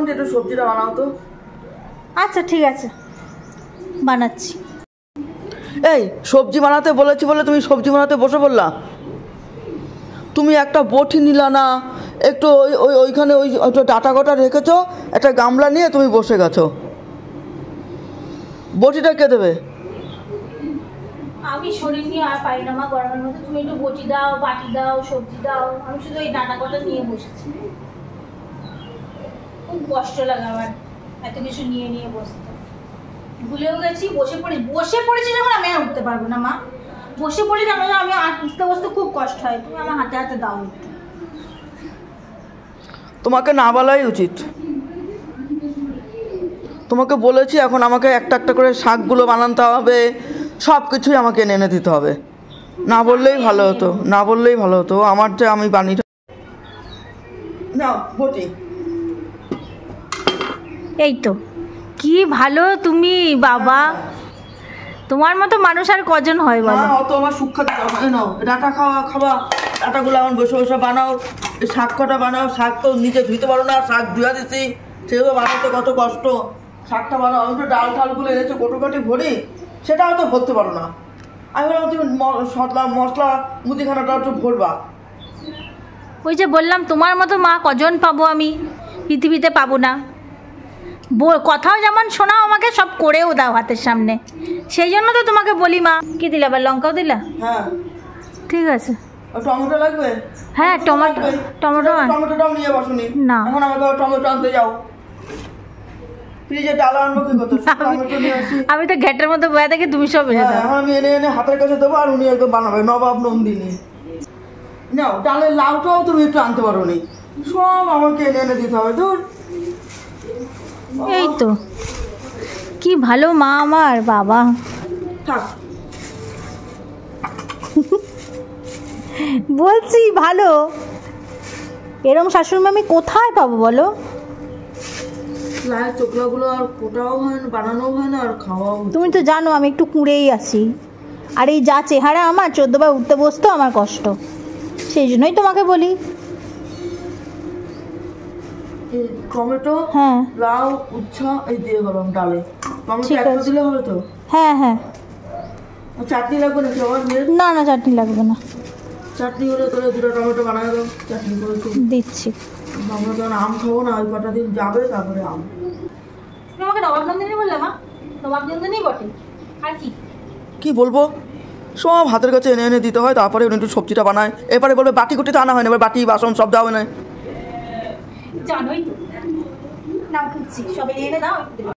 Aunty একটু সবজিটা বানাও তো। আচ্ছা ঠিক আছে, বানাচ্ছি। এই সবজি বানাতে বলেছি বলে তুমি সবজি বানাতে বসে পড়লা? তুমি একটা বটি নিলা না, একটু ওইখানে ওই ডাটা গোটা রেখেছো, একটা গামলা নিয়ে তুমি বসে গেছো। বটিটা কে দেবে? আমি শরীর নিয়ে আর পারি না মা গরমের মধ্যে। তুমি একটু বটি দাও, বাটি দাও, সবজি দাও, আমি শুধু এই ডাটা কটা নিয়ে বসেছি। খুব কষ্ট লাগে আমার এত কিছু নিয়ে নিয়ে বসতে। ভুলেও গেছি, বসে পড়েছি যখন আমি আর উঠতে পারবো না মা। বসে পড়ি জানো না, আমি আর উঠতে বসতে খুব কষ্ট হয়। তুমি আমার হাতে হাতে দাও একটু। তোমাকে না বলাই উচিত। তোমাকে বলেছি এখন আমাকে একটা একটা করে শাকগুলো বানাতে হবে, সব কিছুই আমাকে এনে দিতে হবে। না বললেই ভালো হতো, না বললেই ভালো হতো। আমার যে আমি বানিয়ে নাও বটি। এই তো কি ভালো তুমি বাবা, তোমার মতো মানুষ আর কজন হয় বলো? অত আমার সুখ্যাত নাও, ডাটা খাওয়া ডাটাগুলো এখন বসে বসে বানাও। এই শাক কটা বানাও, শাক তো নিজে ধুইতে পারো না, শাক ধুয়া দিচ্ছি, সেগুলো বানাতে কত কষ্ট। শাকটা বানাও, আমি তো ডাল ঠালগুলো এনেছো কোটোকাটি ভরি, সেটাও তো ভরতে পারো না। আমি বললাম তুমি মশলা মুদিখানাটা একটু ভরবা। ওই যে বললাম তোমার মতো মা কজন পাবো, আমি পৃথিবীতে পাবো না। কথাও যেমন শোনাও আমাকে, সব করেও দাও হাতের সামনে। সেই জন্য তো তোমাকে বলি মা। কি দিলা, আবার লঙ্কাও দিলা? হ্যাঁ ঠিক আছে। টমেটো লাগবে? হ্যাঁ টমেটোটাও নিয়ে বসুনি না, এখন আমাকে টমেটো আনতে যাও। ফ্রিজে ডাল আনবো কি করতে? টমেটো নিয়ে আসি। আমি তো ঘেটের মধ্যে বয়ে থাকি, তুমি সব এনে দাও। এখন আমি এনে হাতের কাছে দেবো, আর উনি একদম বানাবে নবাব নন্দিনী। নাও ডালের লাউটাও তুমি একটু আনতে পারো নি, সব আমাকে এনে দিতে হবে। ধর এই তো কি ভালো মা আমার বাবা। থাক বলছি ভালো, এরম শাশুড়ি আমি কোথায় পাবো বলো? লায়ের চোখলাগুলো আর কোটাও হয় না, বানানোও হয় না, আর খাওয়াও। তুমি তো জানো আমি একটু কুঁড়েই আছি, আর এই যা চেহারা আমার, 14 বার উঠতে বসতেও আমার কষ্ট। সেই জন্যই তোমাকে বলি। টমেটো, হ্যাঁ, লাউ, উচ্ছা এই দিয়ে গেলাম ডালে। টমেটো একটা দিলে হবে তো? হ্যাঁ হ্যাঁ। চাটনি লাগবে নাকি আমার? না না, চাটনি লাগবে না। চাটনি হলে তোরা দুটো টমেটো বানায় দাও, চাটনি করে দিচ্ছি। আমরা তো আম খাবো না, ওই কটা দিন যাবে তারপরে আম। তুমি আমাকে নবাব নন্দিনী বললে মা? নবাব নন্দিনী বটে, আর কি কি বলবো? সব হাতের কাছে এনে এনে দিতে হয়, তারপরে উনি একটু সবজিটা বানায়। এবারে বলবে বাটি কুটি তো আনা হয় না, এবার বাটি বাসন সব দেওয়া হয় না। জানোই তো, নাও খুঁজছি, সব এনে দাও।